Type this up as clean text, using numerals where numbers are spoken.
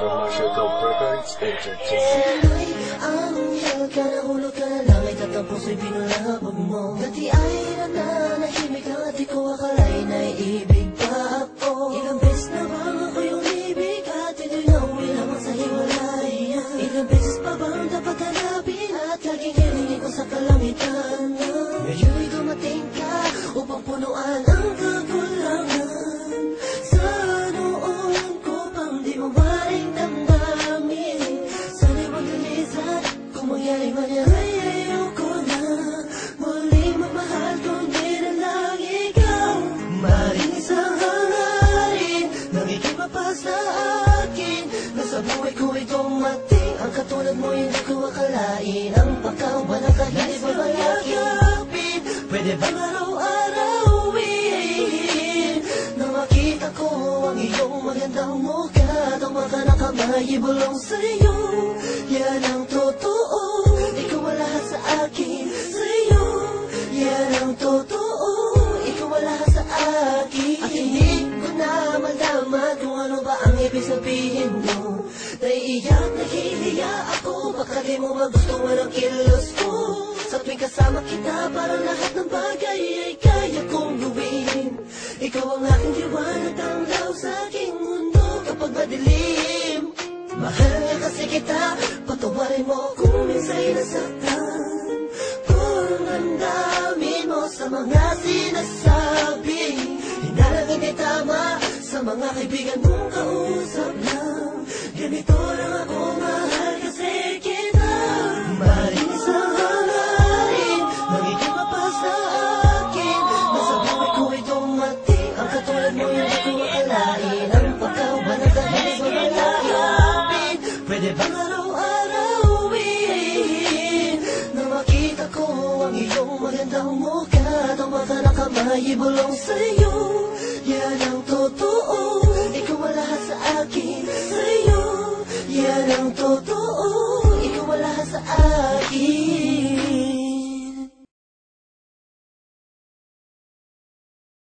Marshall Records Entertainment. Sana'y ang hiyal ka, nahulog ka na lang, ay tatampuso'y pinulabog mo. Dati ay nananahimik lang at di ko akalain ay ibig pa ako. Ilang beses na bang ako yung ibig at ito'y nauwi lamang sa hiwalayan. Ilang beses pa bang dapat hanapin at laging hilingin ko sa kalangitan. Ngayon'y dumating ka upang punuan ang kakulangan. Sa noon ko pang di mo maring damdamin. Sana'y wag nalisan kung mangyari man yan ay ayoko na muling magmahal kundi na lang ikaw. Maring isang hangarin nang ikimapa sa akin na sa buhay ko ay dumating ang katulad mo, hindi ko akalain. Ang pagkawa ng kahit babayakapin, pwede bang araw-arawin na makita ko ang iyong magandang mukha. Tumakan ang kamay, ibulong sa'yo, yan ang totoo. Ikaw ang lahat sa akin, sa'yo, yan ang totoo. Ikaw ang lahat sa akin. At hindi ko na malaman kung ano ba ang ibig sabihin mo. Naiiyak, nahihiya ako, baka di mo magustuhan ang kilos ko. Sa tuwing kasama kita, parang lahat ng bagay ay kaya kong gawin. Ikaw ang aking liwanag, tanglaw sa aking mundo kapag madilim. Mahal niya kasi kita, patawarin mo kung minsa'y nasaktan. Kung damdamin mo sa mga sinasabi, hinalang hindi tama sa mga kaibigan mong kausap lang. Ganito lang ako, mahal kasi kita. Maring isang hangarin nang ikimapa sa akin na sa buhay ko ay dumating ang katulad mo, hindi ko akalain. Ang pagkawa ng kahit babayakapin, pwede bang araw-arawin na makita ko ang iyong magandang mukha. Tumakan ang kamay, ibulong sa'yo, yan ang totoo. Ikaw ang lahat sa akin, sa'yo, yan ang totoo. Ikaw ang lahat sa akin.